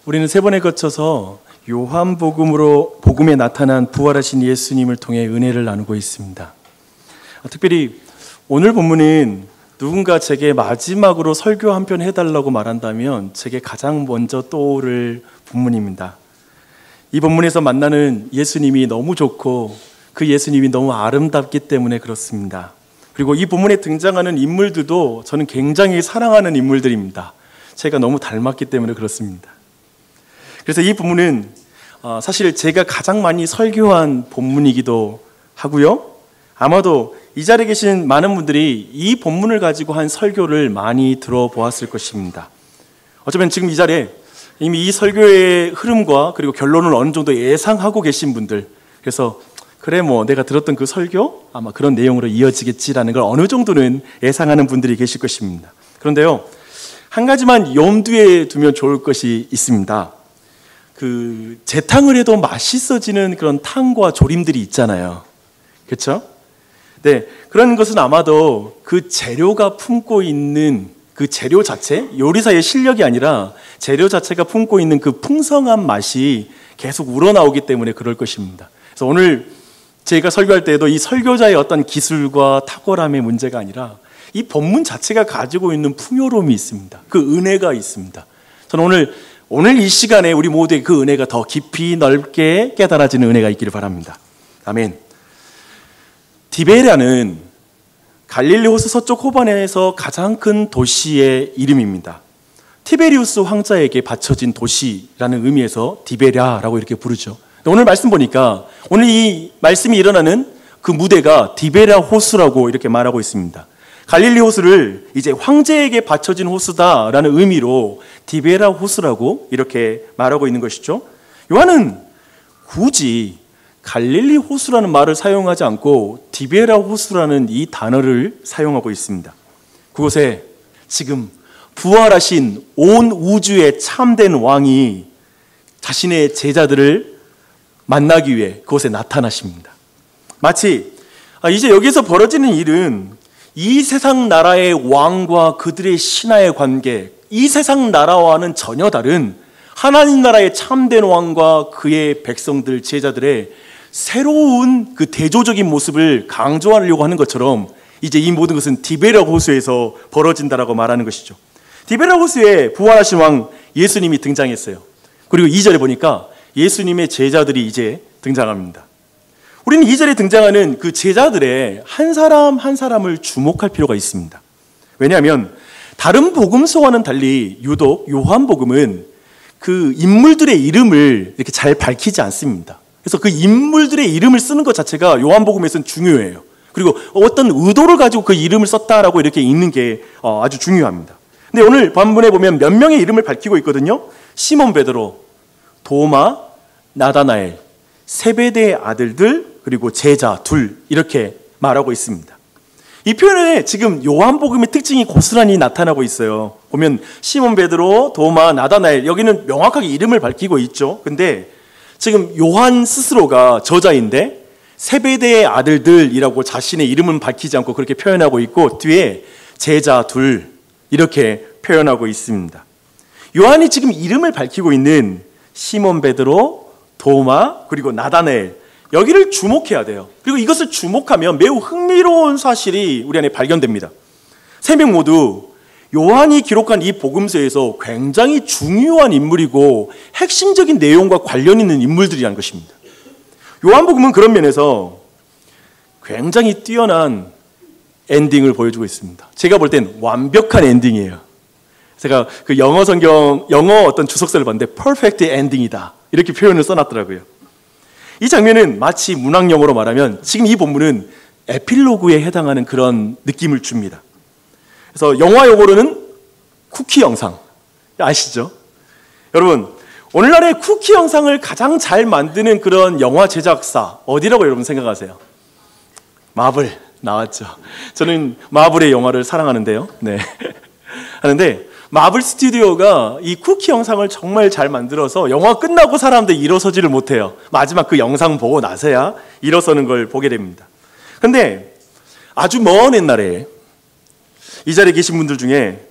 우리는 세 번에 거쳐서 복음에 나타난 부활하신 예수님을 통해 은혜를 나누고 있습니다. 특별히 오늘 본문은 누군가 제게 마지막으로 설교 한 편 해달라고 말한다면 제게 가장 먼저 떠오를 본문입니다. 이 본문에서 만나는 예수님이 너무 좋고 그 예수님이 너무 아름답기 때문에 그렇습니다. 그리고 이 본문에 등장하는 인물들도 저는 굉장히 사랑하는 인물들입니다. 제가 너무 닮았기 때문에 그렇습니다. 그래서 이 본문은 사실 제가 가장 많이 설교한 본문이기도 하고요. 아마도 이 자리에 계신 많은 분들이 이 본문을 가지고 한 설교를 많이 들어보았을 것입니다. 어쩌면 지금 이 자리에 이미 이 설교의 흐름과 그리고 결론을 어느 정도 예상하고 계신 분들, 그래서 그래 내가 들었던 그 설교 아마 그런 내용으로 이어지겠지라는 걸 어느 정도는 예상하는 분들이 계실 것입니다. 그런데요, 한 가지만 염두에 두면 좋을 것이 있습니다. 재탕을 해도 맛있어지는 그런 탕과 조림들이 있잖아요. 그렇죠? 네, 그런 것은 아마도 그 재료가 품고 있는 그 재료 자체, 요리사의 실력이 아니라 재료 자체가 품고 있는 그 풍성한 맛이 계속 우러나오기 때문에 그럴 것입니다. 그래서 오늘 제가 설교할 때에도 이 설교자의 어떤 기술과 탁월함의 문제가 아니라 이 본문 자체가 가지고 있는 풍요로움이 있습니다. 그 은혜가 있습니다. 저는 오늘 이 시간에 우리 모두의 그 은혜가 더 깊이 넓게 깨달아지는 은혜가 있기를 바랍니다. 아멘. 디베랴는 갈릴리 호수 서쪽 호반에서 가장 큰 도시의 이름입니다. 티베리우스 황자에게 바쳐진 도시라는 의미에서 디베랴라고 이렇게 부르죠. 오늘 말씀 보니까 오늘 이 말씀이 일어나는 그 무대가 디베랴 호수라고 이렇게 말하고 있습니다. 갈릴리 호수를 이제 황제에게 바쳐진 호수다라는 의미로 디베랴 호수라고 이렇게 말하고 있는 것이죠. 요한은 굳이 갈릴리 호수라는 말을 사용하지 않고 디베랴 호수라는 이 단어를 사용하고 있습니다. 그곳에 지금 부활하신 온 우주의 참된 왕이 자신의 제자들을 만나기 위해 그곳에 나타나십니다. 마치 이제 여기서 벌어지는 일은 이 세상 나라의 왕과 그들의 신하의 관계, 이 세상 나라와는 전혀 다른 하나님 나라의 참된 왕과 그의 백성들, 제자들의 새로운 그 대조적인 모습을 강조하려고 하는 것처럼 이제 이 모든 것은 디베랴 호수에서 벌어진다라고 말하는 것이죠. 디베랴 호수에 부활하신 왕 예수님이 등장했어요. 그리고 2절에 보니까 예수님의 제자들이 이제 등장합니다. 우리는 2절에 등장하는 그 제자들의 한 사람 한 사람을 주목할 필요가 있습니다. 왜냐하면 다른 복음서와는 달리 유독 요한복음은 그 인물들의 이름을 이렇게 잘 밝히지 않습니다. 그래서 그 인물들의 이름을 쓰는 것 자체가 요한복음에서는 중요해요. 그리고 어떤 의도를 가지고 그 이름을 썼다라고 이렇게 읽는 게 아주 중요합니다. 근데 오늘 본문에 보면 몇 명의 이름을 밝히고 있거든요. 시몬 베드로, 도마, 나다나엘, 세베대의 아들들, 그리고 제자 둘, 이렇게 말하고 있습니다. 이 표현에 지금 요한복음의 특징이 고스란히 나타나고 있어요. 보면 시몬 베드로, 도마, 나다나엘, 여기는 명확하게 이름을 밝히고 있죠. 근데 지금 요한 스스로가 저자인데 세베대의 아들들이라고 자신의 이름은 밝히지 않고 그렇게 표현하고 있고 뒤에 제자 둘, 이렇게 표현하고 있습니다. 요한이 지금 이름을 밝히고 있는 시몬 베드로, 도마, 그리고 나다나엘, 여기를 주목해야 돼요. 그리고 이것을 주목하면 매우 흥미로운 사실이 우리 안에 발견됩니다. 세 명 모두 요한이 기록한 이 복음서에서 굉장히 중요한 인물이고 핵심적인 내용과 관련 있는 인물들이라는 것입니다. 요한복음은 그런 면에서 굉장히 뛰어난 엔딩을 보여주고 있습니다. 제가 볼 땐 완벽한 엔딩이에요. 제가 그 영어 어떤 주석서를 봤는데 perfect ending이다, 이렇게 표현을 써놨더라고요. 이 장면은 마치 문학 용어로 말하면 지금 이 본문은 에필로그에 해당하는 그런 느낌을 줍니다. 그래서 영화 용어로는 쿠키 영상, 아시죠? 여러분, 오늘날의 쿠키 영상을 가장 잘 만드는 그런 영화 제작사 어디라고 여러분 생각하세요? 마블 나왔죠. 저는 마블의 영화를 사랑하는데요. 네. 하는데 마블 스튜디오가 이 쿠키 영상을 정말 잘 만들어서 영화 끝나고 사람들이 일어서지를 못해요. 마지막 그 영상 보고 나서야 일어서는 걸 보게 됩니다. 그런데 아주 먼 옛날에 이 자리에 계신 분들 중에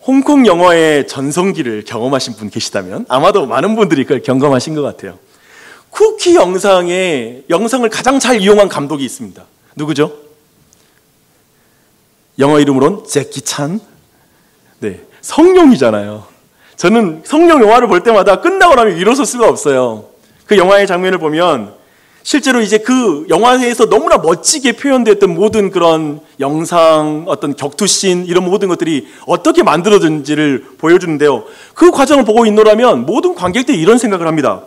홍콩 영화의 전성기를 경험하신 분 계시다면 아마도 많은 분들이 그걸 경험하신 것 같아요. 쿠키 영상을 가장 잘 이용한 감독이 있습니다. 누구죠? 영어 이름으로는 제키 찬. 네, 성룡이잖아요. 저는 성룡 영화를 볼 때마다 끝나고 나면 일어설 수가 없어요. 그 영화의 장면을 보면 실제로 이제 그 영화에서 너무나 멋지게 표현됐던 모든 그런 영상, 어떤 격투씬 이런 모든 것들이 어떻게 만들어졌는지를 보여주는데요. 그 과정을 보고 있노라면 모든 관객들이 이런 생각을 합니다.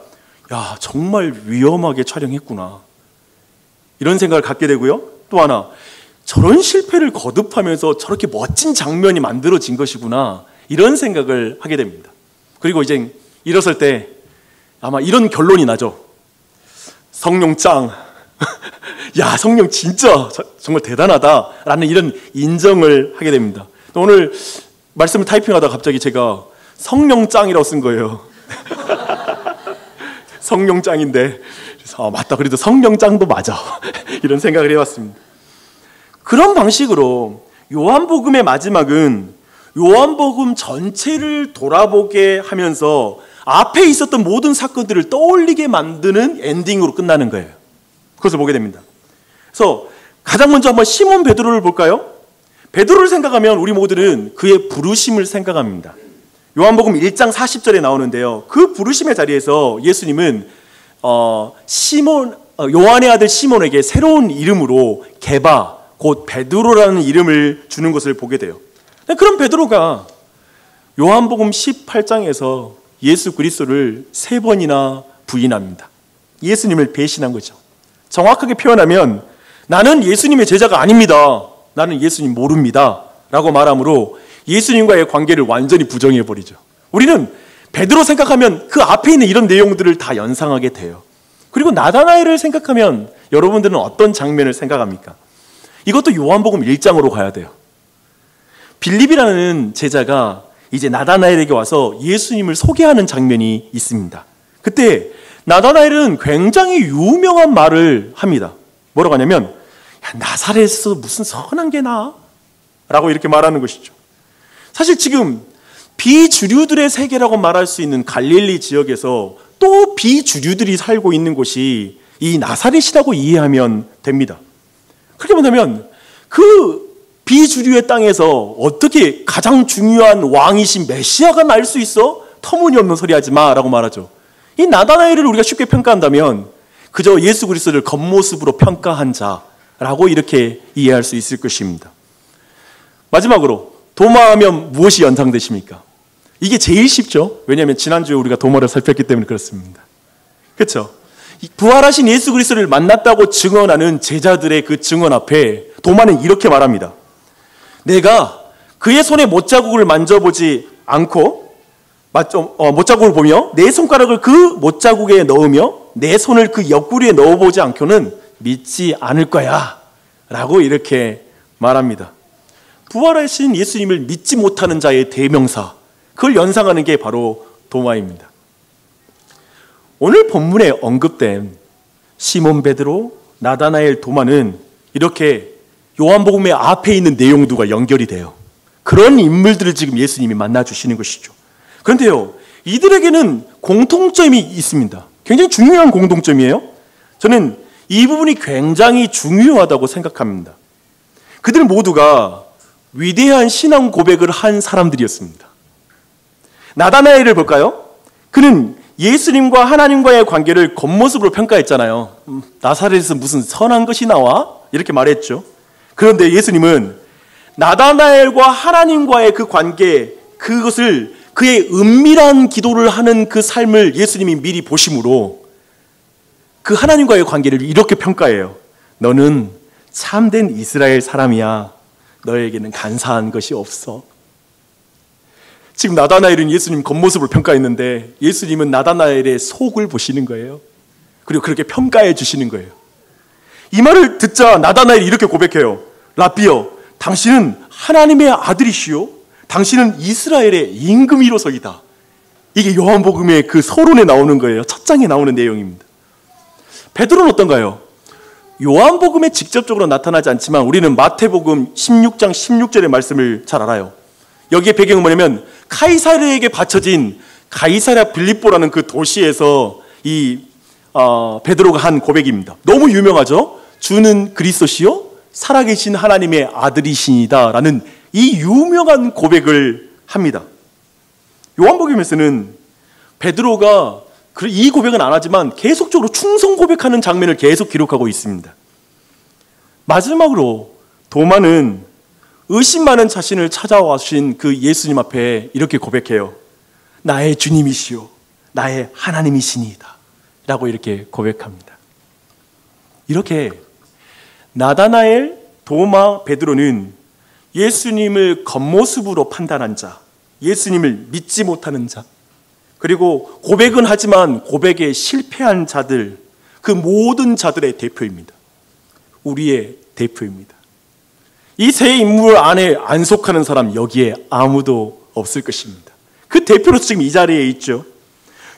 야, 정말 위험하게 촬영했구나. 이런 생각을 갖게 되고요. 또 하나, 저런 실패를 거듭하면서 저렇게 멋진 장면이 만들어진 것이구나. 이런 생각을 하게 됩니다. 그리고 이제 일어설 때 아마 이런 결론이 나죠. 성룡 짱. 야, 성룡 진짜 정말 대단하다. 라는 이런 인정을 하게 됩니다. 오늘 말씀을 타이핑하다가 갑자기 제가 성룡 짱이라고 쓴 거예요. 성룡 짱인데, 그래서 맞다. 그래도 성룡 짱도 맞아. 이런 생각을 해봤습니다. 그런 방식으로 요한복음의 마지막은 요한복음 전체를 돌아보게 하면서 앞에 있었던 모든 사건들을 떠올리게 만드는 엔딩으로 끝나는 거예요. 그것을 보게 됩니다. 그래서 가장 먼저 한번 시몬 베드로를 볼까요? 베드로를 생각하면 우리 모두는 그의 부르심을 생각합니다. 요한복음 1장 40절에 나오는데요. 그 부르심의 자리에서 예수님은 요한의 아들 시몬에게 새로운 이름으로 게바, 곧 베드로라는 이름을 주는 것을 보게 돼요. 그럼 베드로가 요한복음 18장에서 예수 그리스도를 3번이나 부인합니다. 예수님을 배신한 거죠. 정확하게 표현하면 나는 예수님의 제자가 아닙니다. 나는 예수님 모릅니다. 라고 말하므로 예수님과의 관계를 완전히 부정해버리죠. 우리는 베드로 생각하면 그 앞에 있는 이런 내용들을 다 연상하게 돼요. 그리고 나다나엘을 생각하면 여러분들은 어떤 장면을 생각합니까? 이것도 요한복음 1장으로 가야 돼요. 빌립이라는 제자가 이제 나다나엘에게 와서 예수님을 소개하는 장면이 있습니다. 그때 나다나엘은 굉장히 유명한 말을 합니다. 뭐라고 하냐면, 야, 나사렛에서 무슨 선한 게 나? 라고 이렇게 말하는 것이죠. 사실 지금 비주류들의 세계라고 말할 수 있는 갈릴리 지역에서 또 비주류들이 살고 있는 곳이 이 나사렛이라고 이해하면 됩니다. 그렇게 본다면 그 비주류의 땅에서 어떻게 가장 중요한 왕이신 메시아가 날 수 있어? 터무니없는 소리 하지 마 라고 말하죠. 이 나다나엘을 우리가 쉽게 평가한다면 그저 예수 그리스도를 겉모습으로 평가한 자라고 이렇게 이해할 수 있을 것입니다. 마지막으로 도마하면 무엇이 연상되십니까? 이게 제일 쉽죠. 왜냐하면 지난주에 우리가 도마를 살폈기 때문에 그렇습니다. 그렇죠? 부활하신 예수 그리스도를 만났다고 증언하는 제자들의 그 증언 앞에 도마는 이렇게 말합니다. 내가 그의 손에 못자국을 만져보지 않고 못자국을 보며 내 손가락을 그 못자국에 넣으며 내 손을 그 옆구리에 넣어보지 않고는 믿지 않을 거야 라고 이렇게 말합니다. 부활하신 예수님을 믿지 못하는 자의 대명사, 그걸 연상하는 게 바로 도마입니다. 오늘 본문에 언급된 시몬 베드로, 나다나엘, 도마는 이렇게 요한복음의 앞에 있는 내용들과 연결이 돼요. 그런 인물들을 지금 예수님이 만나주시는 것이죠. 그런데요, 이들에게는 공통점이 있습니다. 굉장히 중요한 공통점이에요. 저는 이 부분이 굉장히 중요하다고 생각합니다. 그들 모두가 위대한 신앙 고백을 한 사람들이었습니다. 나다나엘을 볼까요? 그는 예수님과 하나님과의 관계를 겉모습으로 평가했잖아요. 나사렛에서 무슨 선한 것이 나와? 이렇게 말했죠. 그런데 예수님은 나다나엘과 하나님과의 그 관계, 그것을 그의 은밀한 기도를 하는 그 삶을 예수님이 미리 보심으로 그 하나님과의 관계를 이렇게 평가해요. 너는 참된 이스라엘 사람이야. 너에게는 간사한 것이 없어. 지금 나다나엘은 예수님 겉모습을 평가했는데 예수님은 나다나엘의 속을 보시는 거예요. 그리고 그렇게 평가해 주시는 거예요. 이 말을 듣자 나다나엘이 이렇게 고백해요. 라비여, 당신은 하나님의 아들이시오. 당신은 이스라엘의 임금이로서이다. 이게 요한복음의 그 서론에 나오는 거예요. 첫 장에 나오는 내용입니다. 베드로는 어떤가요? 요한복음에 직접적으로 나타나지 않지만 우리는 마태복음 16장 16절의 말씀을 잘 알아요. 여기에 배경은 뭐냐면 카이사르에게 바쳐진 가이사랴 빌립보라는 그 도시에서 이 베드로가 한 고백입니다. 너무 유명하죠? 주는 그리스도시요 살아계신 하나님의 아들이시니다 라는 이 유명한 고백을 합니다. 요한복음에서는 베드로가 이 고백은 안 하지만 계속적으로 충성 고백하는 장면을 계속 기록하고 있습니다. 마지막으로 도마는 의심 많은 자신을 찾아와신 그 예수님 앞에 이렇게 고백해요. 나의 주님이시오 나의 하나님이시니이다 라고 이렇게 고백합니다. 이렇게 나다나엘, 도마, 베드로는 예수님을 겉모습으로 판단한 자, 예수님을 믿지 못하는 자, 그리고 고백은 하지만 고백에 실패한 자들, 그 모든 자들의 대표입니다. 우리의 대표입니다. 이 세 인물 안에 안 속하는 사람 여기에 아무도 없을 것입니다. 그 대표로서 지금 이 자리에 있죠.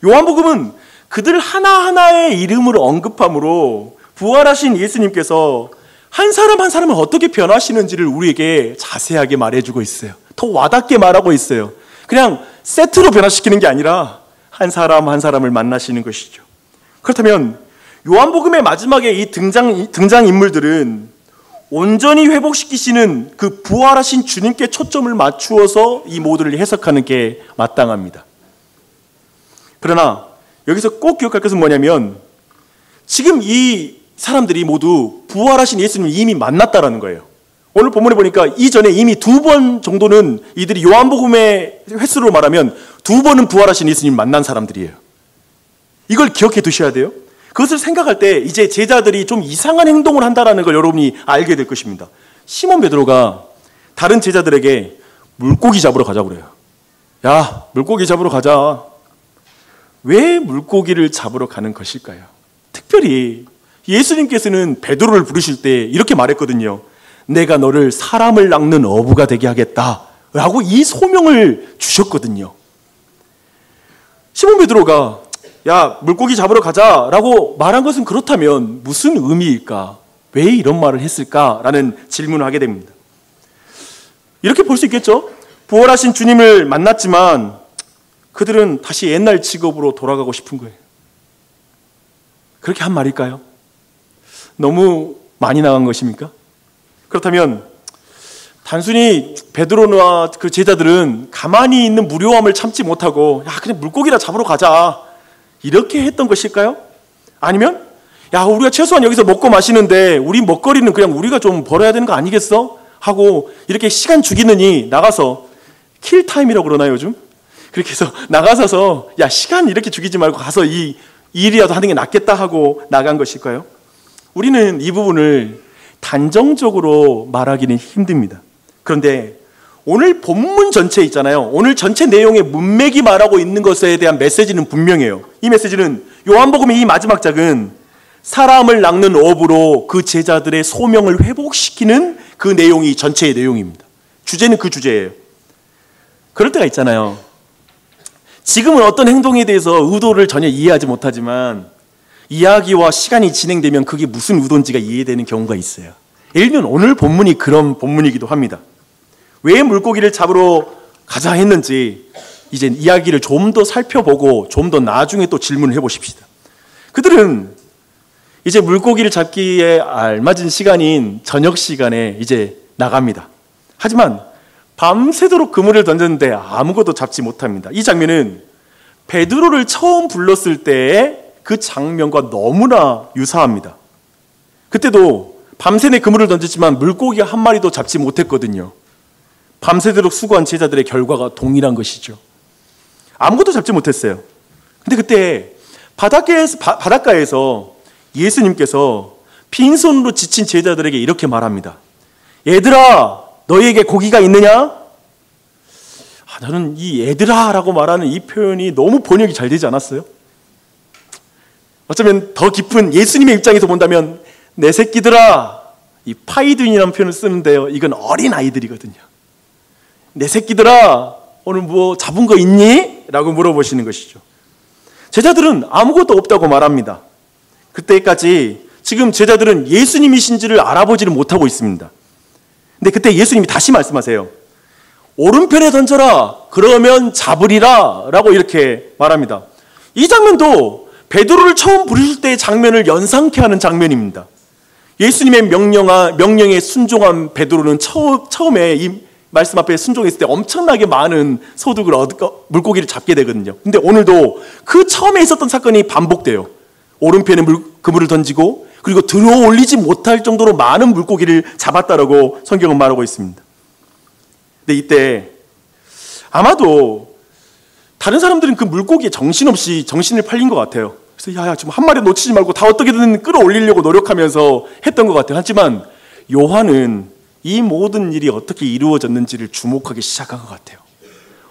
요한복음은 그들 하나하나의 이름을 언급함으로 부활하신 예수님께서 한 사람 한 사람을 어떻게 변화하시는지를 우리에게 자세하게 말해주고 있어요. 더 와닿게 말하고 있어요. 그냥 세트로 변화시키는 게 아니라 한 사람 한 사람을 만나시는 것이죠. 그렇다면 요한복음의 마지막에 이 등장인물들은 온전히 회복시키시는 그 부활하신 주님께 초점을 맞추어서 이 모두를 해석하는 게 마땅합니다. 그러나 여기서 꼭 기억할 것은 뭐냐면 지금 이 사람들이 모두 부활하신 예수님을 이미 만났다라는 거예요. 오늘 본문에 보니까 이전에 이미 2번 정도는 이들이 요한복음의 횟수로 말하면 2번은 부활하신 예수님을 만난 사람들이에요. 이걸 기억해 두셔야 돼요. 그것을 생각할 때 이제 제자들이 좀 이상한 행동을 한다는 걸 여러분이 알게 될 것입니다. 시몬 베드로가 다른 제자들에게 물고기 잡으러 가자고 그래요. 야, 물고기 잡으러 가자. 왜 물고기를 잡으러 가는 것일까요? 특별히 예수님께서는 베드로를 부르실 때 이렇게 말했거든요. 내가 너를 사람을 낚는 어부가 되게 하겠다 라고 이 소명을 주셨거든요. 시몬 베드로가 야, 물고기 잡으러 가자 라고 말한 것은 그렇다면 무슨 의미일까? 왜 이런 말을 했을까? 라는 질문을 하게 됩니다. 이렇게 볼 수 있겠죠? 부활하신 주님을 만났지만 그들은 다시 옛날 직업으로 돌아가고 싶은 거예요. 그렇게 한 말일까요? 너무 많이 나간 것입니까? 그렇다면 단순히 베드로와 그 제자들은 가만히 있는 무료함을 참지 못하고 야, 그냥 물고기나 잡으러 가자 이렇게 했던 것일까요? 아니면 야, 우리가 최소한 여기서 먹고 마시는데 우리 먹거리는 그냥 우리가 좀 벌어야 되는 거 아니겠어? 하고 이렇게 시간 죽이느니 나가서 킬타임이라고 그러나요 요즘? 그렇게 해서 나가서 야, 시간 이렇게 죽이지 말고 가서 이 일이라도 하는 게 낫겠다 하고 나간 것일까요? 우리는 이 부분을 단정적으로 말하기는 힘듭니다. 그런데 오늘 본문 전체 있잖아요. 오늘 전체 내용의 문맥이 말하고 있는 것에 대한 메시지는 분명해요. 이 메시지는 요한복음의 이 마지막 장은 사람을 낚는 어부로 그 제자들의 소명을 회복시키는 그 내용이 전체의 내용입니다. 주제는 그 주제예요. 그럴 때가 있잖아요. 지금은 어떤 행동에 대해서 의도를 전혀 이해하지 못하지만 이야기와 시간이 진행되면 그게 무슨 의도인지가 이해되는 경우가 있어요. 예를 들면 오늘 본문이 그런 본문이기도 합니다. 왜 물고기를 잡으러 가자 했는지 이제 이야기를 좀 더 살펴보고 좀 더 나중에 또 질문을 해보십시다. 그들은 이제 물고기를 잡기에 알맞은 시간인 저녁 시간에 이제 나갑니다. 하지만 밤새도록 그물을 던졌는데 아무것도 잡지 못합니다. 이 장면은 베드로를 처음 불렀을 때의 그 장면과 너무나 유사합니다. 그때도 밤새내 그물을 던졌지만 물고기 한 마리도 잡지 못했거든요. 밤새도록 수고한 제자들의 결과가 동일한 것이죠. 아무것도 잡지 못했어요. 근데 그때 바닷가에서 예수님께서 빈손으로 지친 제자들에게 이렇게 말합니다. 얘들아, 너희에게 고기가 있느냐? 저는 이 얘들아라고 말하는 이 표현이 너무 번역이 잘 되지 않았어요? 어쩌면 더 깊은 예수님의 입장에서 본다면 내 새끼들아, 이 파이든이라는 표현을 쓰는데요. 이건 어린 아이들이거든요. 내 새끼들아, 오늘 뭐 잡은 거 있니? 라고 물어보시는 것이죠. 제자들은 아무것도 없다고 말합니다. 그때까지 지금 제자들은 예수님이신지를 알아보지를 못하고 있습니다. 근데 그때 예수님이 다시 말씀하세요. 오른편에 던져라. 그러면 잡으리라. 라고 이렇게 말합니다. 이 장면도 베드로를 처음 부르실 때의 장면을 연상케 하는 장면입니다. 예수님의 명령에 순종한 베드로는 처음에 이 말씀 앞에 순종했을 때 엄청나게 많은 소득을 물고기를 잡게 되거든요. 근데 오늘도 그 처음에 있었던 사건이 반복돼요. 오른편에 그물을 던지고 그리고 들어 올리지 못할 정도로 많은 물고기를 잡았다라고 성경은 말하고 있습니다. 근데 이때 아마도 다른 사람들은 그 물고기에 정신없이 정신을 팔린 것 같아요. 그래서 야 지금 한 마리 놓치지 말고 다 어떻게든 끌어올리려고 노력하면서 했던 것 같아요. 하지만 요한은 이 모든 일이 어떻게 이루어졌는지를 주목하기 시작한 것 같아요.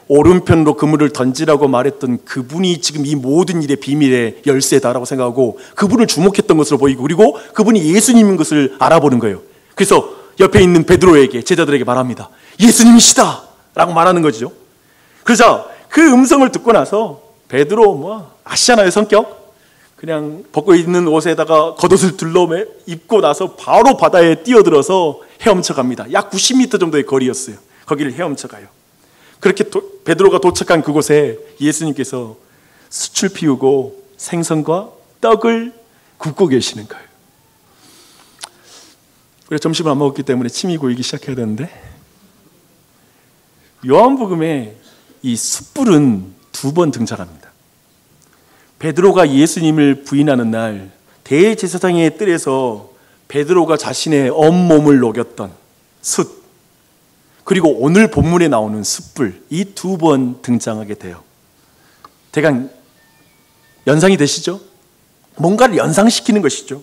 오른편으로 그물을 던지라고 말했던 그분이 지금 이 모든 일의 비밀의 열쇠다라고 생각하고 그분을 주목했던 것으로 보이고 그리고 그분이 예수님인 것을 알아보는 거예요. 그래서 옆에 있는 베드로에게 제자들에게 말합니다. 예수님이시다 라고 말하는 거죠. 그러자 그 음성을 듣고 나서 베드로 아시잖아요 성격. 그냥 벗고 있는 옷에다가 겉옷을 둘러 입고 나서 바로 바다에 뛰어들어서 헤엄쳐 갑니다. 약 90m 정도의 거리였어요. 거기를 헤엄쳐 가요. 그렇게 베드로가 도착한 그곳에 예수님께서 숯을 피우고 생선과 떡을 굽고 계시는 거예요. 우리가 점심을 안 먹었기 때문에 침이 고이기 시작해야 되는데 요한복음에 이 숯불은 2번 등장합니다. 베드로가 예수님을 부인하는 날 대제사장의 뜰에서 베드로가 자신의 온몸을 녹였던 숯 그리고 오늘 본문에 나오는 숯불 이 2번 등장하게 돼요. 대강 연상이 되시죠? 뭔가를 연상시키는 것이죠.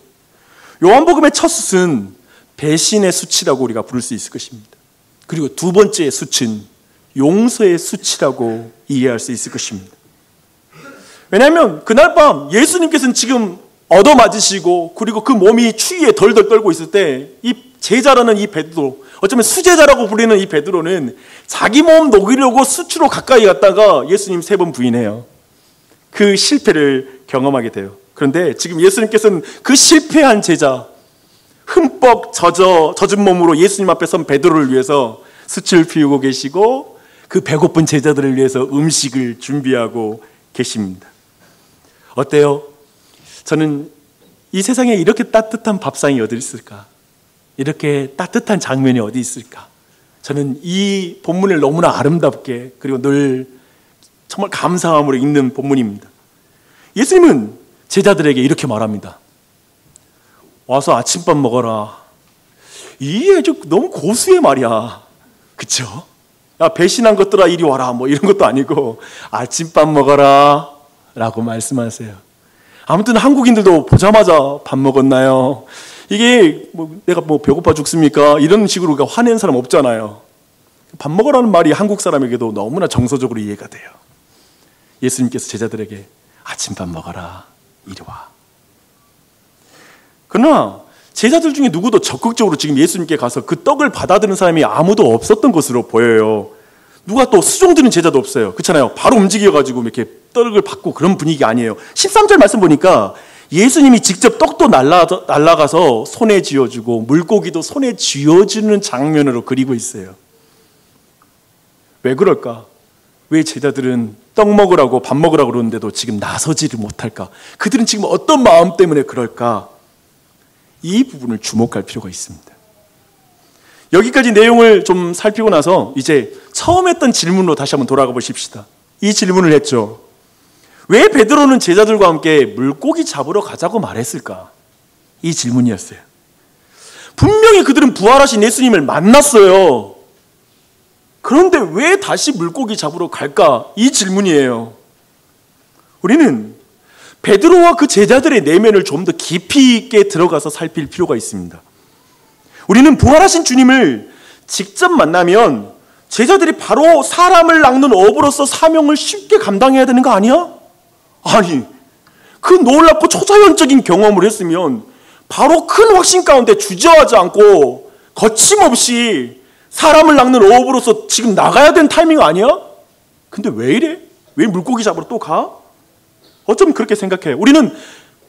요한복음의 첫 숯은 배신의 숯이라고 우리가 부를 수 있을 것입니다. 그리고 2번째 숯은 용서의 숯이라고 이해할 수 있을 것입니다. 왜냐하면 그날 밤 예수님께서는 지금 얻어맞으시고 그리고 그 몸이 추위에 덜덜 떨고 있을 때 이 제자라는 이 베드로, 어쩌면 수제자라고 부르는 이 베드로는 자기 몸 녹이려고 수치로 가까이 갔다가 예수님 3번 부인해요. 그 실패를 경험하게 돼요. 그런데 지금 예수님께서는 그 실패한 제자, 흠뻑 젖은 몸으로 예수님 앞에 선 베드로를 위해서 숯을 피우고 계시고 그 배고픈 제자들을 위해서 음식을 준비하고 계십니다. 어때요? 저는 이 세상에 이렇게 따뜻한 밥상이 어디 있을까? 이렇게 따뜻한 장면이 어디 있을까? 저는 이 본문을 너무나 아름답게 그리고 늘 정말 감사함으로 읽는 본문입니다. 예수님은 제자들에게 이렇게 말합니다. 와서 아침밥 먹어라. 이게 너무 고수의 말이야. 그쵸? 야, 배신한 것들아 이리 와라. 이런 것도 아니고 아침밥 먹어라 라고 말씀하세요. 아무튼 한국인들도 보자마자 밥 먹었나요? 이게 내가 배고파 죽습니까? 이런 식으로 화내는 사람 없잖아요. 밥 먹으라는 말이 한국 사람에게도 너무나 정서적으로 이해가 돼요. 예수님께서 제자들에게 아침밥 먹어라. 이리 와. 그러나 제자들 중에 누구도 적극적으로 지금 예수님께 가서 그 떡을 받아들이는 사람이 아무도 없었던 것으로 보여요. 누가 또 수종드는 제자도 없어요. 그렇잖아요. 바로 움직여가지고 이렇게 떡을 받고 그런 분위기 아니에요. 13절 말씀 보니까 예수님이 직접 떡도 날라가서 손에 쥐어주고 물고기도 손에 쥐어주는 장면으로 그리고 있어요. 왜 그럴까? 왜 제자들은 떡 먹으라고 밥 먹으라고 그러는데도 지금 나서지를 못할까? 그들은 지금 어떤 마음 때문에 그럴까? 이 부분을 주목할 필요가 있습니다. 여기까지 내용을 좀 살피고 나서 이제 처음 했던 질문으로 다시 한번 돌아가 보십시다. 이 질문을 했죠. 왜 베드로는 제자들과 함께 물고기 잡으러 가자고 말했을까? 이 질문이었어요. 분명히 그들은 부활하신 예수님을 만났어요. 그런데 왜 다시 물고기 잡으러 갈까? 이 질문이에요. 우리는 베드로와 그 제자들의 내면을 좀 더 깊이 있게 들어가서 살필 필요가 있습니다. 우리는 부활하신 주님을 직접 만나면 제자들이 바로 사람을 낚는 어부로서 사명을 쉽게 감당해야 되는 거 아니야? 아니, 그 놀랍고 초자연적인 경험을 했으면 바로 큰 확신 가운데 주저하지 않고 거침없이 사람을 낚는 어부로서 지금 나가야 되는 타이밍 아니야? 근데 왜 이래? 왜 물고기 잡으러 또 가? 어쩌면 그렇게 생각해요. 우리는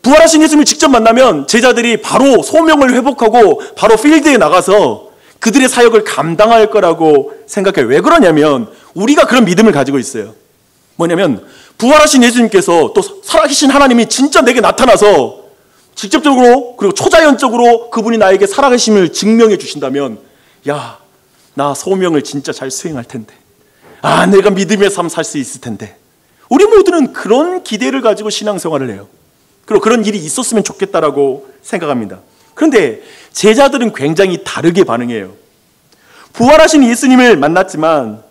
부활하신 예수님을 직접 만나면 제자들이 바로 소명을 회복하고 바로 필드에 나가서 그들의 사역을 감당할 거라고 생각해요. 왜 그러냐면 우리가 그런 믿음을 가지고 있어요. 뭐냐면 부활하신 예수님께서 또 살아계신 하나님이 진짜 내게 나타나서 직접적으로 그리고 초자연적으로 그분이 나에게 살아계심을 증명해 주신다면 야, 나 소명을 진짜 잘 수행할 텐데, 아, 내가 믿음의 삶 살 수 있을 텐데. 우리 모두는 그런 기대를 가지고 신앙생활을 해요. 그리고 그런 일이 있었으면 좋겠다라고 생각합니다. 그런데 제자들은 굉장히 다르게 반응해요. 부활하신 예수님을 만났지만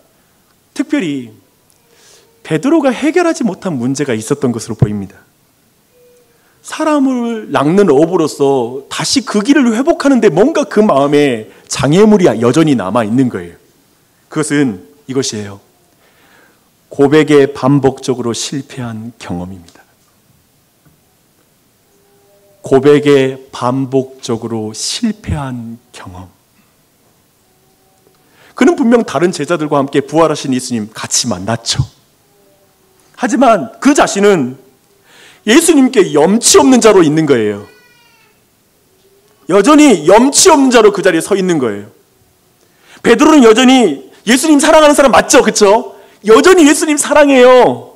특별히 베드로가 해결하지 못한 문제가 있었던 것으로 보입니다. 사람을 낚는 어부로서 다시 그 길을 회복하는데 뭔가 그 마음에 장애물이 여전히 남아있는 거예요. 그것은 이것이에요. 고백에 반복적으로 실패한 경험입니다. 고백에 반복적으로 실패한 경험. 그는 분명 다른 제자들과 함께 부활하신 예수님 같이 만났죠. 하지만 그 자신은 예수님께 염치 없는 자로 있는 거예요. 여전히 염치 없는 자로 그 자리에 서 있는 거예요. 베드로는 여전히 예수님 사랑하는 사람 맞죠? 그렇죠? 여전히 예수님 사랑해요.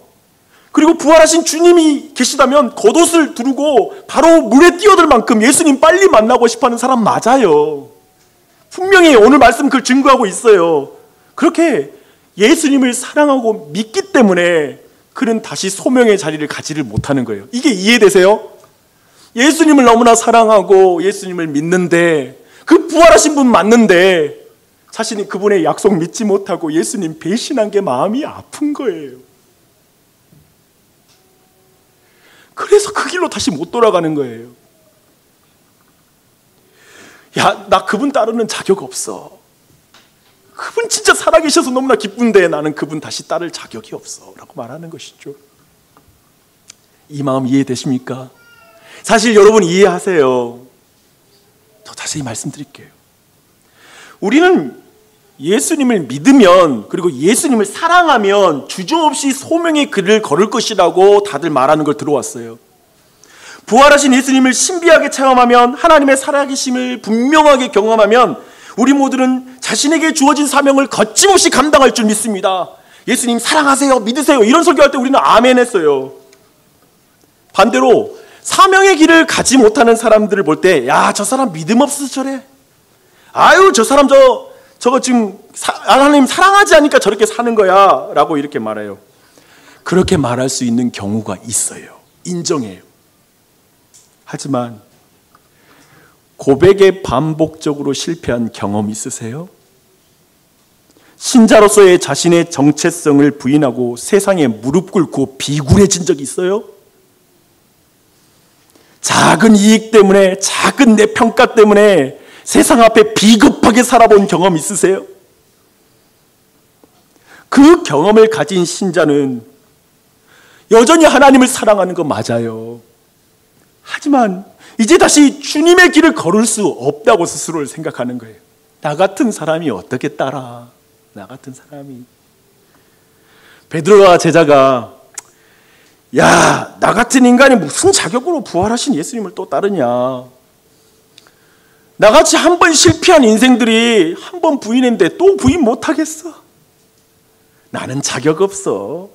그리고 부활하신 주님이 계시다면 겉옷을 두르고 바로 물에 뛰어들 만큼 예수님 빨리 만나고 싶어하는 사람 맞아요. 분명히 오늘 말씀 그걸 증거하고 있어요. 그렇게 예수님을 사랑하고 믿기 때문에 그는 다시 소명의 자리를 가지를 못하는 거예요. 이게 이해되세요? 예수님을 너무나 사랑하고 예수님을 믿는데, 그 부활하신 분 맞는데 자신이 그분의 약속 믿지 못하고 예수님 배신한 게 마음이 아픈 거예요. 그래서 그 길로 다시 못 돌아가는 거예요. 야, 나 그분 따르는 자격 없어. 그분 진짜 살아계셔서 너무나 기쁜데 나는 그분 다시 따를 자격이 없어 라고 말하는 것이죠. 이 마음 이해되십니까? 사실 여러분 이해하세요. 더 자세히 말씀드릴게요. 우리는 예수님을 믿으면, 그리고 예수님을 사랑하면 주저없이 소명의 길을 걸을 것이라고 다들 말하는 걸 들어왔어요. 부활하신 예수님을 신비하게 체험하면, 하나님의 살아계심을 분명하게 경험하면 우리 모두는 자신에게 주어진 사명을 거침없이 감당할 줄 믿습니다. 예수님 사랑하세요, 믿으세요, 이런 설교할 때 우리는 아멘 했어요. 반대로 사명의 길을 가지 못하는 사람들을 볼 때, 야, 저 사람 믿음 없어서 저래. 아유, 저 사람 저거 지금 하나님 사랑하지 않으니까 저렇게 사는 거야 라고 이렇게 말해요. 그렇게 말할 수 있는 경우가 있어요. 인정해요. 하지만 고백에 반복적으로 실패한 경험 있으세요? 신자로서의 자신의 정체성을 부인하고 세상에 무릎 꿇고 비굴해진 적이 있어요? 작은 이익 때문에, 작은 내 평가 때문에 세상 앞에 비겁하게 살아본 경험 있으세요? 그 경험을 가진 신자는 여전히 하나님을 사랑하는 거 맞아요. 하지만 이제 다시 주님의 길을 걸을 수 없다고 스스로를 생각하는 거예요. 나 같은 사람이 어떻게 따라? 나 같은 사람이. 베드로와 제자가, 야, 나 같은 인간이 무슨 자격으로 부활하신 예수님을 또 따르냐? 나같이 한 번 실패한 인생들이 한 번 부인했는데 또 부인 못하겠어? 나는 자격 없어.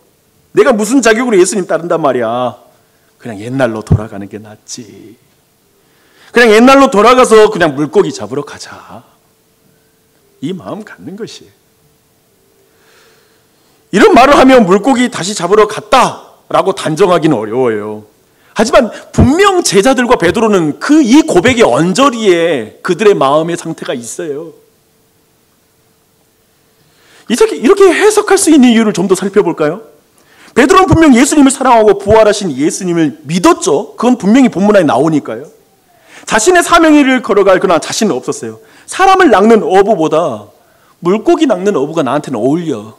내가 무슨 자격으로 예수님 따른단 말이야. 그냥 옛날로 돌아가는 게 낫지. 그냥 옛날로 돌아가서 그냥 물고기 잡으러 가자. 이 마음 갖는 것이에요. 이런 말을 하면 물고기 다시 잡으러 갔다라고 단정하기는 어려워요. 하지만 분명 제자들과 베드로는 이 고백의 언저리에 그들의 마음의 상태가 있어요. 이렇게 해석할 수 있는 이유를 좀 더 살펴볼까요? 베드로는 분명 예수님을 사랑하고 부활하신 예수님을 믿었죠. 그건 분명히 본문에 나오니까요. 자신의 사명의 길을 걸어갈 그러나 자신은 없었어요. 사람을 낚는 어부보다 물고기 낚는 어부가 나한테는 어울려.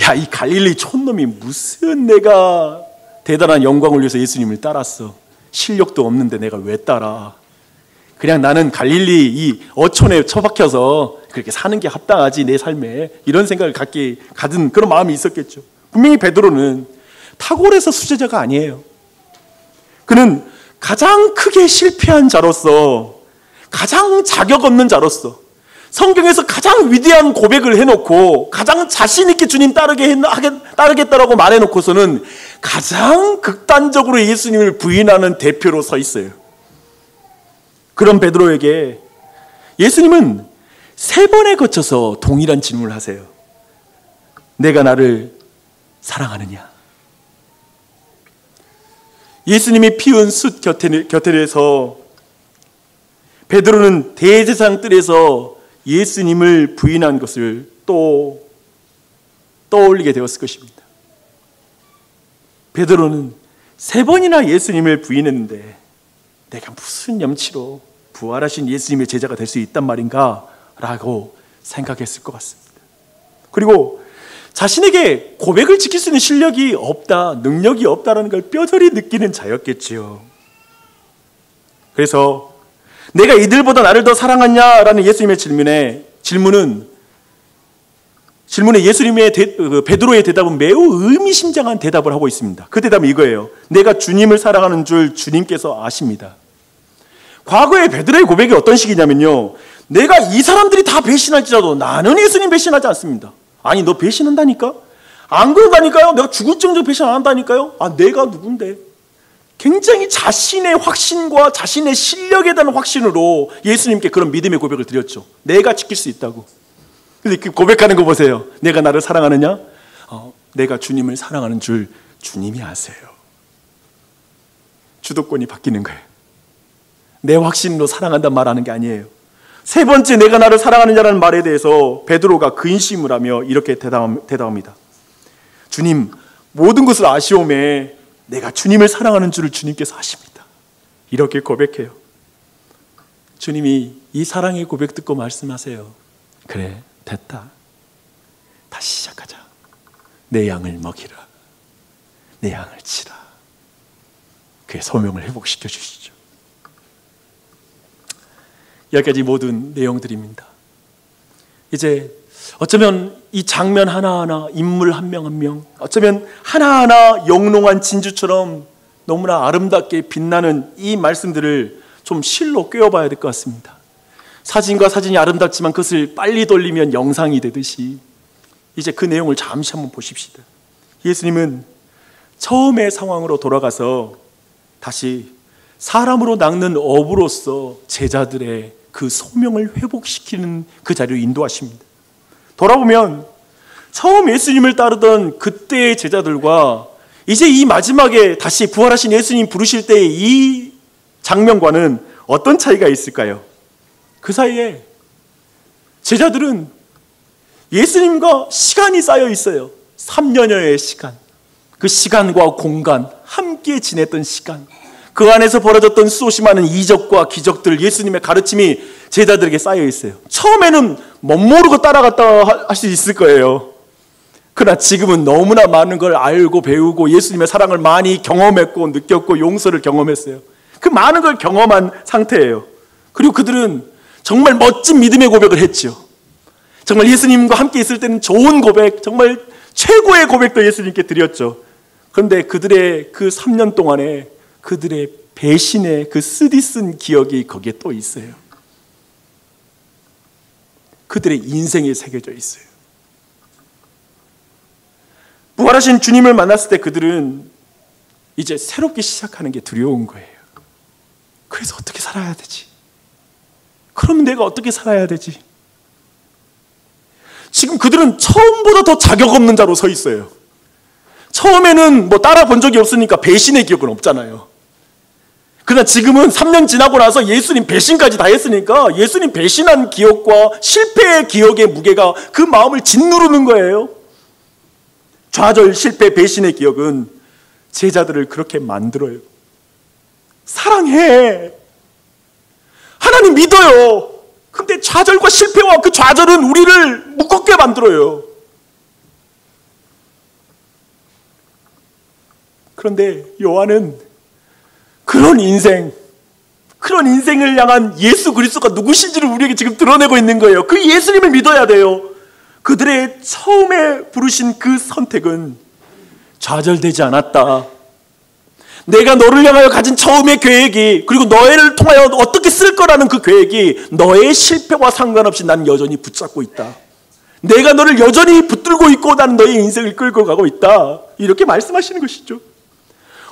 야, 이 갈릴리 촌놈이 무슨 내가 대단한 영광을 위해서 예수님을 따랐어. 실력도 없는데 내가 왜 따라. 그냥 나는 갈릴리 이 어촌에 처박혀서 그렇게 사는 게 합당하지 내 삶에. 이런 생각을 가진 그런 마음이 있었겠죠. 분명히 베드로는 탁월해서 수제자가 아니에요. 그는 가장 크게 실패한 자로서, 가장 자격 없는 자로서, 성경에서 가장 위대한 고백을 해놓고 가장 자신 있게 주님 따르겠다라고 말해놓고서는 가장 극단적으로 예수님을 부인하는 대표로 서 있어요. 그런 베드로에게 예수님은 3번에 거쳐서 동일한 질문을 하세요. 내가 나를 사랑하느냐? 예수님이 피운 숯 곁에서 베드로는 대제사장 뜰에서 예수님을 부인한 것을 또 떠올리게 되었을 것입니다. 베드로는 3번이나 예수님을 부인했는데 내가 무슨 염치로 부활하신 예수님의 제자가 될 수 있단 말인가? 라고 생각했을 것 같습니다. 그리고 자신에게 고백을 지킬 수 있는 실력이 없다, 능력이 없다라는 걸 뼈저리 느끼는 자였겠지요. 그래서 내가 이들보다 나를 더 사랑하냐라는 예수님의 질문에 예수님의 베드로의 대답은 매우 의미심장한 대답을 하고 있습니다. 그 대답은 이거예요. 내가 주님을 사랑하는 줄 주님께서 아십니다. 과거에 베드로의 고백이 어떤 식이냐면요, 내가 이 사람들이 다 배신할지라도 나는 예수님 배신하지 않습니다. 아니, 너 배신한다니까? 안 그런다니까요? 내가 죽을 정도 배신 안 한다니까요? 아, 내가 누군데? 굉장히 자신의 확신과 자신의 실력에 대한 확신으로 예수님께 그런 믿음의 고백을 드렸죠. 내가 지킬 수 있다고. 근데 그 고백하는 거 보세요. 내가 나를 사랑하느냐? 내가 주님을 사랑하는 줄 주님이 아세요. 주도권이 바뀌는 거예요. 내 확신으로 사랑한다는 말하는 게 아니에요. 3번째 내가 나를 사랑하느냐라는 말에 대해서 베드로가 근심을 하며 이렇게 대답합니다. 주님, 모든 것을 아시오매 내가 주님을 사랑하는 줄을 주님께서 아십니다. 이렇게 고백해요. 주님이 이 사랑의 고백 듣고 말씀하세요. 그래, 됐다. 다시 시작하자. 내 양을 먹이라. 내 양을 치라. 그의 소명을 회복시켜 주시죠. 여기까지 모든 내용들입니다. 이제 어쩌면 이 장면 하나하나, 인물 한 명 한 명, 어쩌면 하나하나 영롱한 진주처럼 너무나 아름답게 빛나는 이 말씀들을 좀 실로 꿰어봐야 될 것 같습니다. 사진과 사진이 아름답지만 그것을 빨리 돌리면 영상이 되듯이 이제 그 내용을 잠시 한번 보십시다. 예수님은 처음의 상황으로 돌아가서 다시 사람으로 낚는 어부로서 제자들의 그 소명을 회복시키는 그 자리로 인도하십니다. 돌아보면 처음 예수님을 따르던 그때의 제자들과 이제 이 마지막에 다시 부활하신 예수님 부르실 때의 이 장면과는 어떤 차이가 있을까요? 그 사이에 제자들은 예수님과 시간이 쌓여 있어요. 3년여의 시간, 그 시간과 공간, 함께 지냈던 시간, 그 안에서 벌어졌던 수없이 많은 이적과 기적들, 예수님의 가르침이 제자들에게 쌓여 있어요. 처음에는 멋모르고 따라갔다 할 수 있을 거예요. 그러나 지금은 너무나 많은 걸 알고 배우고 예수님의 사랑을 많이 경험했고 느꼈고 용서를 경험했어요. 그 많은 걸 경험한 상태예요. 그리고 그들은 정말 멋진 믿음의 고백을 했죠. 정말 예수님과 함께 있을 때는 좋은 고백, 정말 최고의 고백도 예수님께 드렸죠. 그런데 그들의 그 3년 동안에 그들의 배신의 그 쓰디쓴 기억이 거기에 또 있어요. 그들의 인생에 새겨져 있어요. 부활하신 주님을 만났을 때 그들은 이제 새롭게 시작하는 게 두려운 거예요. 그래서 어떻게 살아야 되지? 그럼 내가 어떻게 살아야 되지? 지금 그들은 처음보다 더 자격 없는 자로 서 있어요. 처음에는 뭐 따라 본 적이 없으니까 배신의 기억은 없잖아요. 그러나 지금은 3년 지나고 나서 예수님 배신까지 다 했으니까 예수님 배신한 기억과 실패의 기억의 무게가 그 마음을 짓누르는 거예요. 좌절, 실패, 배신의 기억은 제자들을 그렇게 만들어요. 사랑해. 하나님 믿어요. 근데 좌절과 실패와 그 좌절은 우리를 무겁게 만들어요. 그런데 요한은 그런 인생을 향한 예수 그리스도가 누구신지를 우리에게 지금 드러내고 있는 거예요. 그 예수님을 믿어야 돼요. 그들의 처음에 부르신 그 선택은 좌절되지 않았다. 내가 너를 향하여 가진 처음의 계획이, 그리고 너를 통하여 어떻게 쓸 거라는 그 계획이 너의 실패와 상관없이 난 여전히 붙잡고 있다. 내가 너를 여전히 붙들고 있고 나는 너의 인생을 끌고 가고 있다. 이렇게 말씀하시는 것이죠.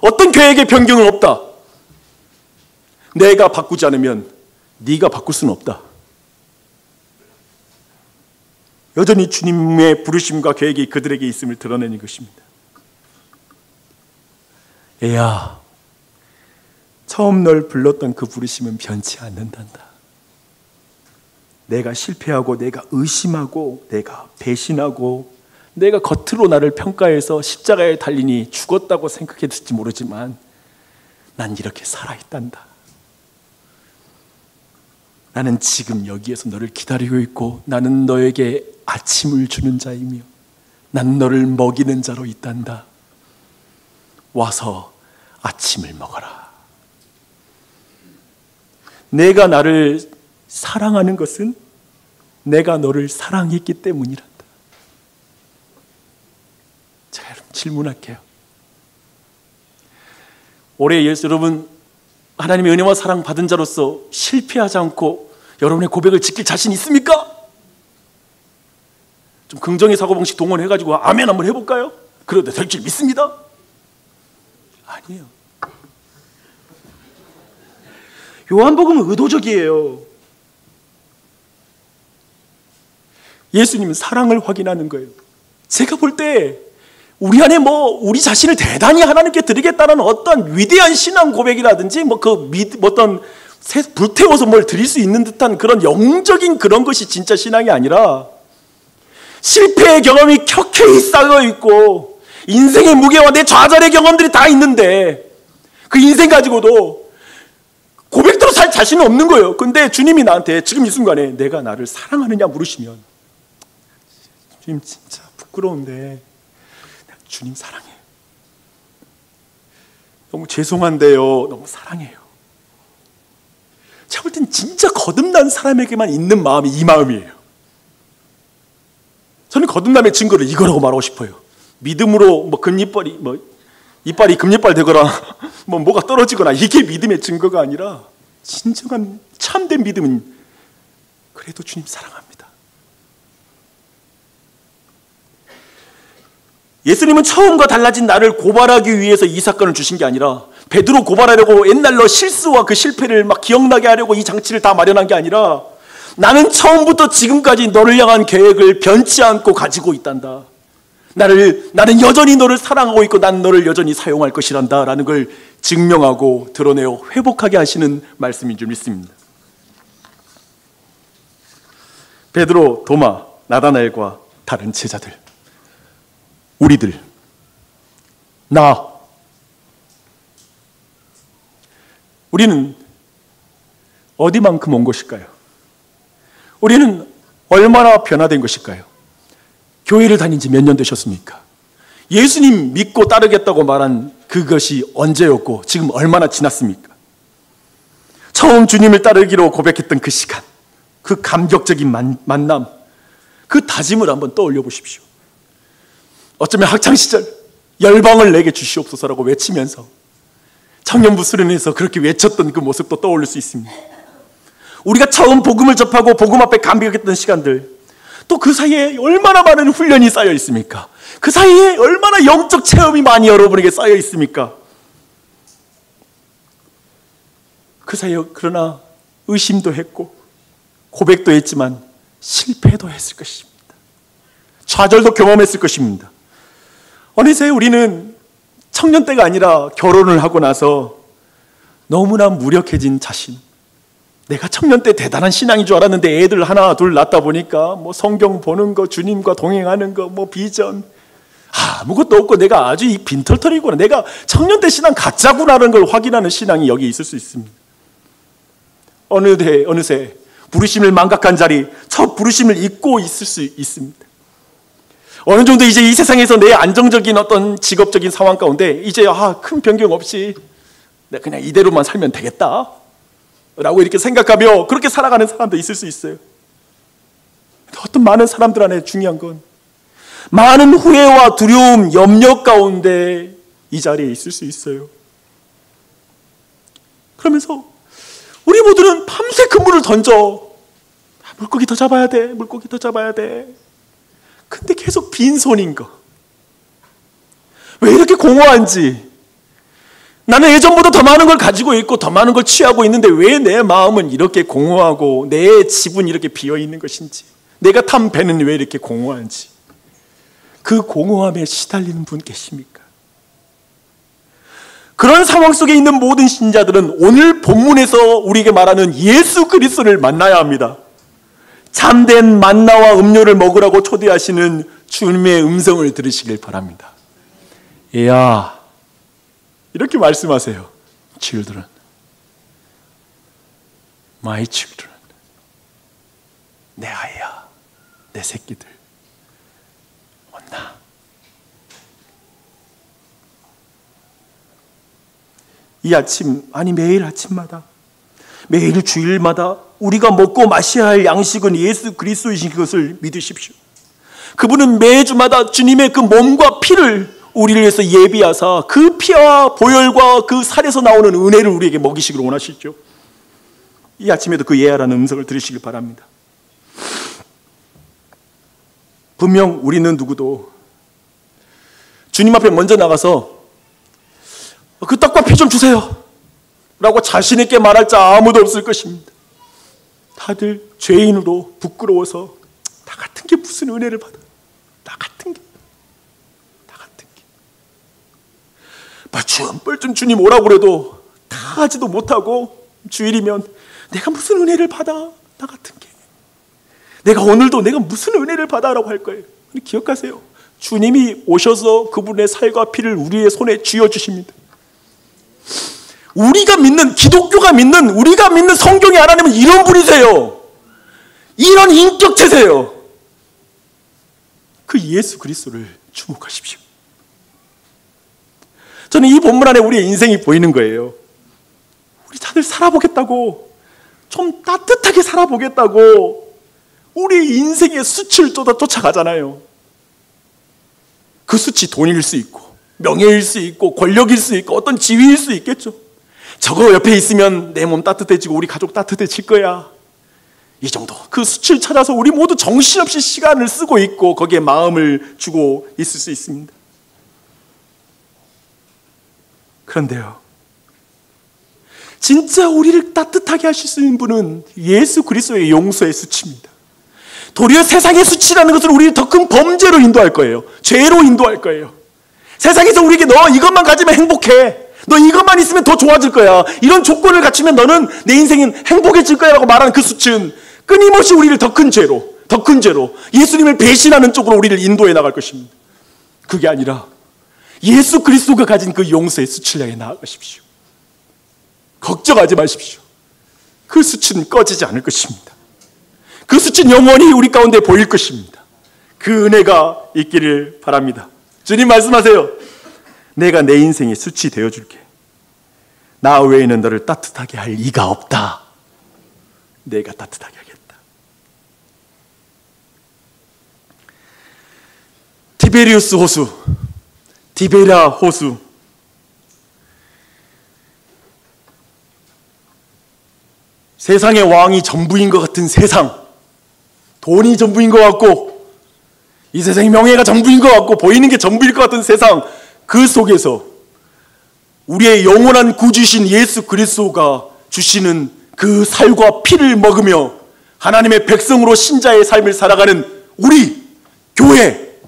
어떤 계획의 변경은 없다. 내가 바꾸지 않으면 네가 바꿀 수는 없다. 여전히 주님의 부르심과 계획이 그들에게 있음을 드러내는 것입니다. 애야, 처음 널 불렀던 그 부르심은 변치 않는단다. 내가 실패하고 내가 의심하고 내가 배신하고 내가 겉으로 나를 평가해서 십자가에 달리니 죽었다고 생각했을지 모르지만 난 이렇게 살아있단다. 나는 지금 여기에서 너를 기다리고 있고 나는 너에게 아침을 주는 자이며 난 너를 먹이는 자로 있단다. 와서 아침을 먹어라. 내가 나를 사랑하는 것은 내가 너를 사랑했기 때문이란다. 제가 여러분 질문할게요. 올해 여러분 하나님의 은혜와 사랑 받은 자로서 실패하지 않고 여러분의 고백을 지킬 자신 있습니까? 좀 긍정의 사고방식 동원해가지고 아멘 한번 해볼까요? 그래도 될 줄 믿습니다. 아니에요. 요한복음은 의도적이에요. 예수님은 사랑을 확인하는 거예요. 제가 볼 때 우리 안에 우리 자신을 대단히 하나님께 드리겠다는 어떤 위대한 신앙 고백이라든지 어떤 불태워서 뭘 드릴 수 있는 듯한 그런 영적인 그런 것이 진짜 신앙이 아니라 실패의 경험이 켜켜이 쌓여 있고 인생의 무게와 내 좌절의 경험들이 다 있는데 그 인생 가지고도 고백대로 살 자신은 없는 거예요. 근데 주님이 나한테 지금 이 순간에 내가 나를 사랑하느냐 물으시면 주님 진짜 부끄러운데 주님 사랑해요. 너무 죄송한데요. 너무 사랑해요. 제가 볼 땐 진짜 거듭난 사람에게만 있는 마음이 이 마음이에요. 저는 거듭남의 증거를 이거라고 말하고 싶어요. 믿음으로 이빨이 금이빨 되거나 뭐가 떨어지거나 이게 믿음의 증거가 아니라 진정한 참된 믿음은 그래도 주님 사랑합니다. 예수님은 처음과 달라진 나를 고발하기 위해서 이 사건을 주신 게 아니라 베드로 고발하려고 옛날로 실수와 그 실패를 막 기억나게 하려고 이 장치를 다 마련한 게 아니라 나는 처음부터 지금까지 너를 향한 계획을 변치 않고 가지고 있단다. 나는 여전히 너를 사랑하고 있고 난 너를 여전히 사용할 것이란다 라는 걸 증명하고 드러내어 회복하게 하시는 말씀인 줄 믿습니다. 베드로, 도마, 나다나엘과 다른 제자들, 우리들, 우리는 어디만큼 온 것일까요? 우리는 얼마나 변화된 것일까요? 교회를 다닌 지 몇 년 되셨습니까? 예수님 믿고 따르겠다고 말한 그것이 언제였고 지금 얼마나 지났습니까? 처음 주님을 따르기로 고백했던 그 시간, 그 감격적인 만남, 그 다짐을 한번 떠올려 보십시오. 어쩌면 학창시절 열방을 내게 주시옵소서라고 외치면서 청년부 수련회에서 그렇게 외쳤던 그 모습도 떠올릴 수 있습니다. 우리가 처음 복음을 접하고 복음 앞에 감격했던 시간들, 또 그 사이에 얼마나 많은 훈련이 쌓여 있습니까? 그 사이에 얼마나 영적 체험이 많이 여러분에게 쌓여 있습니까? 그 사이에 그러나 의심도 했고 고백도 했지만 실패도 했을 것입니다. 좌절도 경험했을 것입니다. 어느새 우리는 청년 때가 아니라 결혼을 하고 나서 너무나 무력해진 자신, 내가 청년 때 대단한 신앙인 줄 알았는데 애들 하나 둘 낳다 보니까 성경 보는 거, 주님과 동행하는 거, 비전 아무것도 없고 내가 아주 이 빈털털이구나, 내가 청년 때 신앙 가짜구나라는 걸 확인하는 신앙이 여기 있을 수 있습니다. 어느새 부르심을 망각한 자리, 첫 부르심을 잊고 있을 수 있습니다. 어느 정도 이제 이 세상에서 내 안정적인 어떤 직업적인 상황 가운데 이제 큰 변경 없이 내가 그냥 이대로만 살면 되겠다 라고 이렇게 생각하며 그렇게 살아가는 사람도 있을 수 있어요. 어떤 많은 사람들 안에 중요한 건 많은 후회와 두려움, 염려 가운데 이 자리에 있을 수 있어요. 그러면서 우리 모두는 밤새 그물을 던져. 물고기 더 잡아야 돼. 물고기 더 잡아야 돼. 근데 계속 빈손인 거. 왜 이렇게 공허한지. 나는 예전보다 더 많은 걸 가지고 있고 더 많은 걸 취하고 있는데 왜 내 마음은 이렇게 공허하고 내 집은 이렇게 비어있는 것인지, 내가 탄 배는 왜 이렇게 공허한지. 그 공허함에 시달리는 분 계십니까? 그런 상황 속에 있는 모든 신자들은 오늘 본문에서 우리에게 말하는 예수 그리스도를 만나야 합니다. 참된 만나와 음료를 먹으라고 초대하시는 주님의 음성을 들으시길 바랍니다. 얘야, 이렇게 말씀하세요. Children, my children, 내 아이야, 내 새끼들, 온나. 이 아침, 아니 매일 아침마다, 매일 주일마다 우리가 먹고 마셔야 할 양식은 예수 그리스도이신 것을 믿으십시오. 그분은 매주마다 주님의 그 몸과 피를 우리를 위해서 예비하사 그 피와 보혈과 그 살에서 나오는 은혜를 우리에게 먹이시기를 원하시죠. 이 아침에도 그 예야라는 음성을 들으시길 바랍니다. 분명 우리는 누구도 주님 앞에 먼저 나가서 그 떡과 피 좀 주세요 라고 자신 있게 말할 자 아무도 없을 것입니다. 다들 죄인으로 부끄러워서 나 같은 게 무슨 은혜를 받아. 나 같은 게. 뻘쭘 주님 오라고 그래도 다 하지도 못하고 주일이면 내가 무슨 은혜를 받아. 나 같은 게. 내가 오늘도 내가 무슨 은혜를 받아라고 할 거예요. 기억하세요. 주님이 오셔서 그분의 살과 피를 우리의 손에 쥐어주십니다. 우리가 믿는, 기독교가 믿는, 우리가 믿는 성경의 하나님은 이런 분이세요. 이런 인격체세요. 그 예수 그리스도를 주목하십시오. 저는 이 본문 안에 우리의 인생이 보이는 거예요. 우리 다들 살아보겠다고, 좀 따뜻하게 살아보겠다고 우리 인생의 수치를 쫓아가잖아요. 그 수치 돈일 수 있고 명예일 수 있고 권력일 수 있고 어떤 지위일 수 있겠죠. 저거 옆에 있으면 내 몸 따뜻해지고 우리 가족 따뜻해질 거야. 이 정도. 그 수치를 찾아서 우리 모두 정신없이 시간을 쓰고 있고 거기에 마음을 주고 있을 수 있습니다. 그런데요, 진짜 우리를 따뜻하게 하실 수 있는 분은 예수 그리스도의 용서의 수치입니다. 도리어 세상의 수치라는 것은 우리를 더 큰 범죄로 인도할 거예요. 죄로 인도할 거예요. 세상에서 우리에게 너 이것만 가지면 행복해, 너 이것만 있으면 더 좋아질 거야, 이런 조건을 갖추면 너는 내 인생은 행복해질 거야 라고 말하는 그 수치는 끊임없이 우리를 더 큰 죄로 예수님을 배신하는 쪽으로 우리를 인도해 나갈 것입니다. 그게 아니라 예수 그리스도가 가진 그 용서의 수치를 향해 나아가십시오. 걱정하지 마십시오. 그 수치는 꺼지지 않을 것입니다. 그 수치는 영원히 우리 가운데 보일 것입니다. 그 은혜가 있기를 바랍니다. 주님 말씀하세요. 내가 내 인생의 수치 되어줄게. 나 외에는 너를 따뜻하게 할 이가 없다. 내가 따뜻하게 하겠다. 티베리우스 호수, 디베랴 호수. 세상의 왕이 전부인 것 같은 세상, 돈이 전부인 것 같고 이 세상의 명예가 전부인 것 같고 보이는 게 전부일 것 같은 세상, 그 속에서 우리의 영원한 구주신 예수 그리스도가 주시는 그 살과 피를 먹으며 하나님의 백성으로 신자의 삶을 살아가는 우리 교회,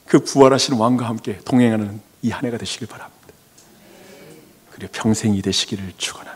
그 부활하신 왕과 함께 동행하는 이 한 해가 되시길 바랍니다. 그리고 평생이 되시기를 축원합니다.